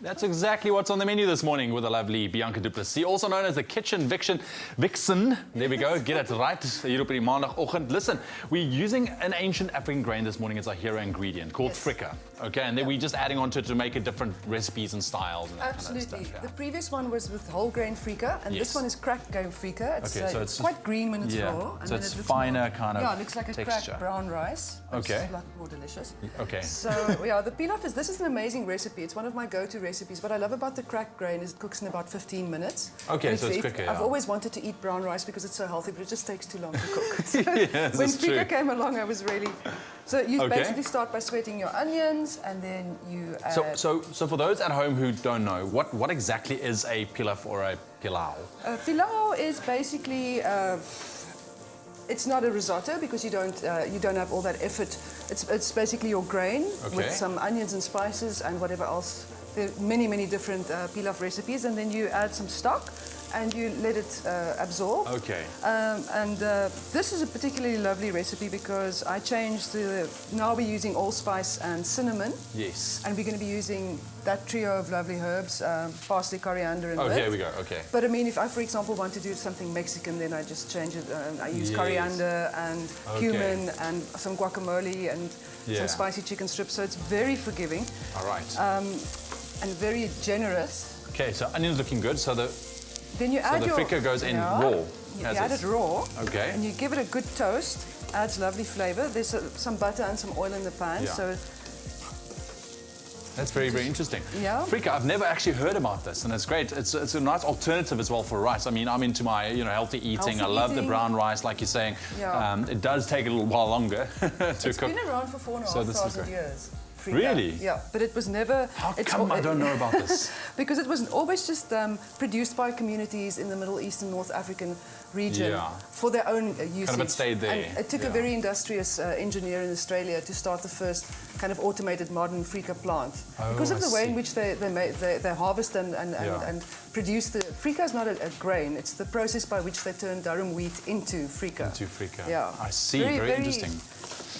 That's exactly what's on the menu this morning with the lovely Bianca du Plessis, also known as the Kitchen Vixen. There we go, get it right. Hier op die maandagoggend. Listen, we're using an ancient African grain this morning as our hero ingredient called Freekeh. Okay, and then we're just adding on to it to make it different recipes and styles and that Absolutely. kind of stuff. The previous one was with whole grain Freekeh, and this one is cracked grain Freekeh. It's, Okay, so it's quite green when it's raw. And so then it's it looks finer more, kind of Yeah, it looks like a texture. cracked brown rice. Okay. It's like more delicious. Okay. So yeah, the pilaf this is an amazing recipe. It's one of my go-to recipes. What I love about the cracked grain is it cooks in about 15 minutes. Okay, so it's quicker. I've always wanted to eat brown rice because it's so healthy, but it just takes too long to cook. So Yes, when that's true. Freekeh came along, I was really... So you basically start by sweating your onions, and then you add... So for those at home who don't know, what exactly is a pilaf or a pilau? Pilau is basically... it's not a risotto because you don't have all that effort. It's basically your grain with some onions and spices and whatever else. There are many different pilaf recipes, and then you add some stock and you let it absorb. Okay. This is a particularly lovely recipe because I changed the... Now we're using allspice and cinnamon. Yes. And we're going to be using that trio of lovely herbs, parsley, coriander, and here we go. Okay. But I mean, if I, for example, want to do something Mexican, then I just change it. I use coriander and cumin and some guacamole and some spicy chicken strips. So it's very forgiving. All right. And very generous. Okay, so onions looking good. So the Freekeh goes in raw. You add it raw. Okay. And you give it a good toast. Adds lovely flavor. There's some butter and some oil in the pan. Yeah. So that's very interesting. Yeah. Freekeh, I've never actually heard about this, and it's great. It's a nice alternative as well for rice. I mean, I'm into my healthy eating. I love the brown rice, like you're saying. Yeah. It does take a little while longer to cook. It's been around for 4,500 years. Freekeh. Really? Yeah, but it was never... How come I don't know about this? Because it was always just produced by communities in the Middle East and North African region for their own usage. Kind of it stayed there. And it took a very industrious engineer in Australia to start the first kind of automated modern Freekeh plant. Because of the way in which they harvest and produce the... Freekeh is not a grain, it's the process by which they turn durum wheat into Freekeh. Into Freekeh. Yeah. I see, very interesting.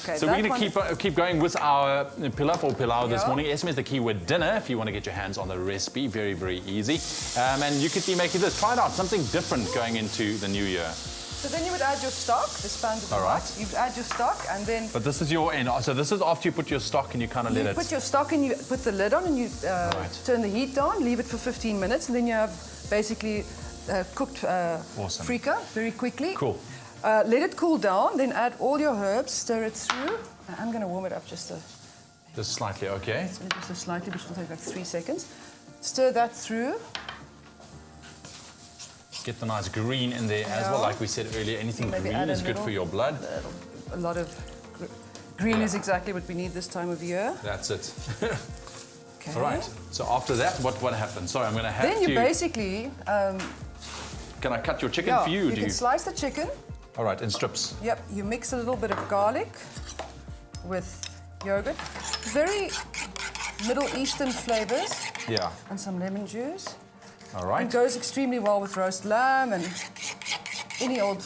Okay, so we're going to keep going with our pilaf or pilau this morning. SMS the keyword dinner if you want to get your hands on the recipe. Very easy. And you could be making this. Try it out. Something different going into the new year. So then you would add your stock. This pan's a bit hot. You add your stock and then... But this is your end. So this is after you put your stock and you kind of let it... You put your stock and you put the lid on and you turn the heat down, leave it for 15 minutes, and then you have basically cooked Freekeh very quickly. Cool. Let it cool down, then add all your herbs, stir it through. I'm going to warm it up just slightly, okay. Just slightly, which will take like 3 seconds. Stir that through. Get the nice green in there as well, like we said earlier. Anything green is good for your blood. A lot of green is exactly what we need this time of year. That's it. Okay. All right. So after that, what happens? Sorry, I'm going to have to... Then you basically... Can I cut your chicken for you? You can slice the chicken. All right, in strips. Yep, you mix a little bit of garlic with yogurt. Very Middle Eastern flavors. Yeah. And some lemon juice. All right. It goes extremely well with roast lamb and any old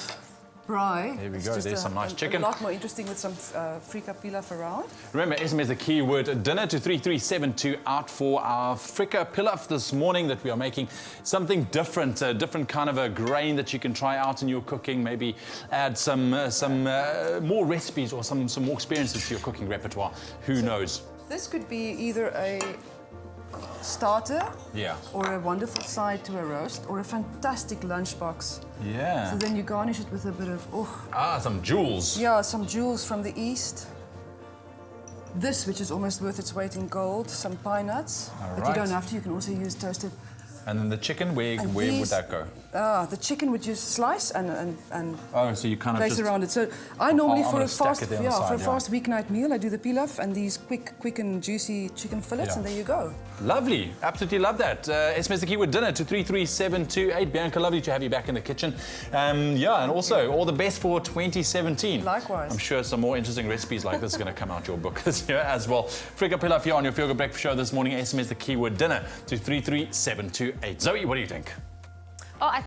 braai. There we go, there's some nice chicken. A lot more interesting with some Freekeh pilaf around. Remember, SMS the keyword dinner to 3372 out for our Freekeh pilaf this morning that we are making. Something different, a different kind of a grain that you can try out in your cooking. Maybe add some more recipes or some more experiences to your cooking repertoire. Who knows? This could be either a starter or a wonderful side to a roast or a fantastic lunchbox. Yeah. So then you garnish it with a bit of some jewels. Yeah, some jewels from the east. This, which is almost worth its weight in gold, some pine nuts. But you don't have to, you can also use toasted. And then the chicken, where would that go? The chicken would just slice and so you kind of place around it. So I normally for a fast weeknight meal I do the pilaf and these quick and juicy chicken fillets, and there you go. Lovely, absolutely love that. SMS the keyword dinner to 33728. Bianca, lovely to have you back in the kitchen. And also all the best for 2017. Likewise. I'm sure some more interesting recipes like this are going to come out your book as well. Freekeh pilaf here on your Feel Good Breakfast Show this morning. SMS the keyword dinner to 33728. Zoe, what do you think? Oh, I